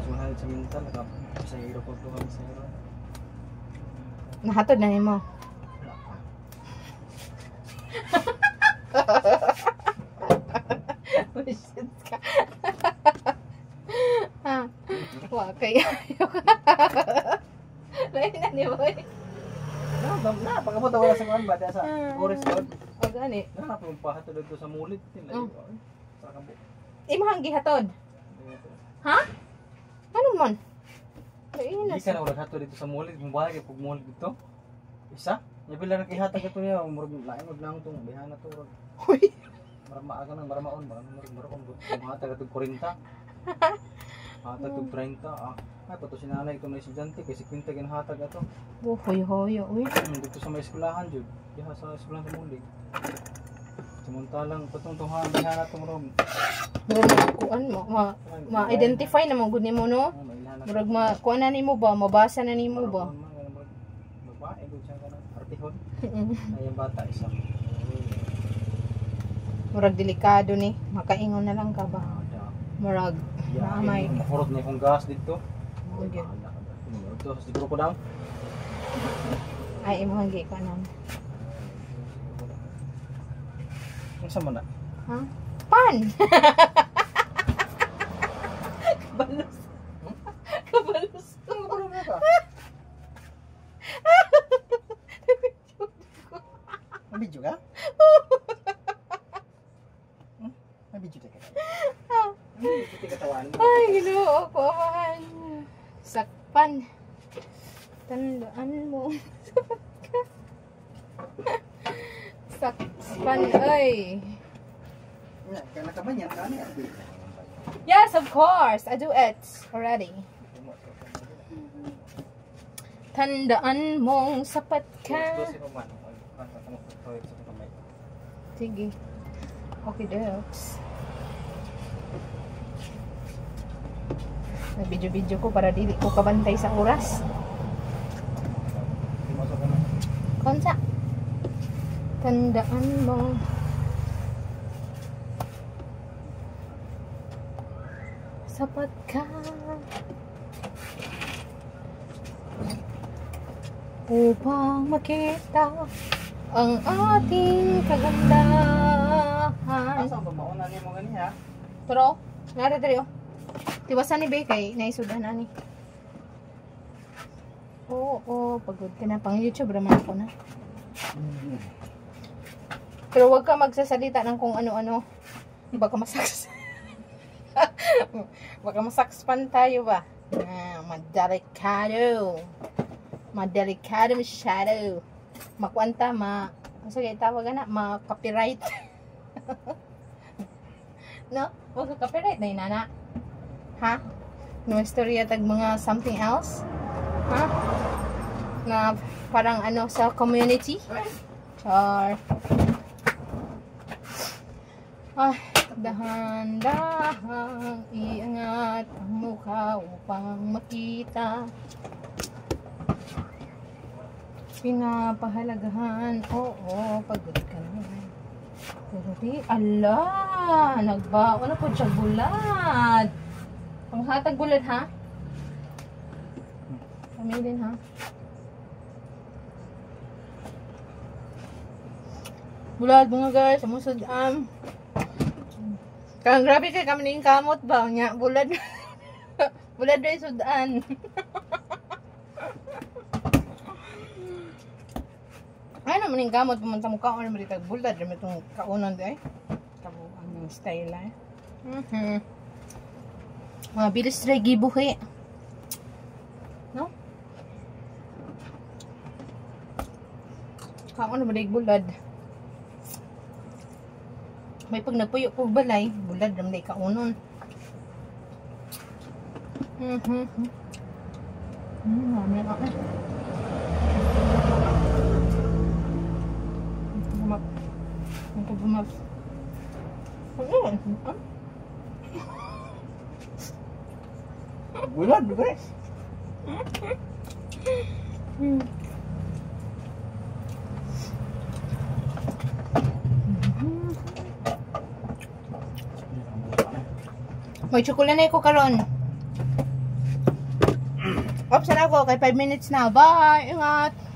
100 sa mental, sa hero ko 200 sa hero. Nahatod na nimo. Bullshit ka. Wa kaya. Lain na ni boy. Na, pagkabot wala sa kuan ba sa forest road. Wag ani. Na pahatod dito sa mulit din layo. Sa kambo. Imong gihatod. Ha? Ano man? Hindi ka na wala hatod dito sa mulit, mubalik kay pag mulit dito. Isa? Nabila na ihatag ito niya, murag lain wag lang tong bihana to. Uy. Marama ka nang maramaon, maraon hatag ito 40. Hatag ito 30. Ay pato si nanay ito na estudyante kay 50 ginahatag ato. Hoy. Uy. Dito sa may eskwelahan jud. Diha sa eskwelahan sa mulig. Samantalang patong tuhan bihana to mo. Murag kuan mo ma-identify na mo gud nimo no. Murag kuan na nimo ba, mabasa na nimo ba? Babae gud siya kana artihon. Ay bata isa. Murag delikado ni, makaingon na lang ka ba? Murag naamay. Mahurot na kung gas dito. Okay. Ito siguro ko daw. Ay imong gi kanan. Unsa man na? Ha? Pan. Kabalos. Kabalos. Ano na ka? Mabidyo ka? Mabidyo ka? Mabidyo ka tawan? Ay, ginoo ko man. Sakpan. Tandaan mo. Sakpan, ay. Kaya nakabanyan ka niya. Yes, of course. I do it already. Tandaan mong sapat ka. Sige. Okay, dokes. Nag-video-video ko para dili ko kabantay sa oras. Konsa? Tandaan mo. Sapat ka. Upang makita ang ating kagandahan. Asa ba mauna niya mo gani ha? Pero, nara diri oh. Tiwasan ni Bay kay naisudan ani. Oo, pagod ka na pang YouTube raman ako na. Pero wag ka magsasalita ng kung ano-ano. Baka masaks. Baka masakpan tayo ba? Madelikado. Madelikado masyado. Makuanta, kasi kaya tawag na, ma-copyright. No? Huwag ka copyright na inana. Ha? No istorya tag mga something else? Ha? Na parang ano sa community? Char. Ay, dahan-dahang iangat ang mukha upang makita. Pinapahalagahan. Oo, pagod ka na. Pero di, ala, nagbaon na po siya bulad. Panghatag bulad ha? Kami din ha? Bulad mga guys, samusod kang grabe kay kami ning kamot ba nya bulad. Bulad ray sudan. Ano man ning kamot pumunta mo kaon man ditag bulad ray itong kaunon di ay. Kabuang ng style ay. Mga bilis ray gibuhi. No? Kaon man dig bulad. May pag nagpuyo po balay, bulad ram day kaunon. Mamaya ka na. Bumap. Bulad, guys. May tsukulan na ko karon. off sana ako kay 5 minutes na. Bye! Ingat!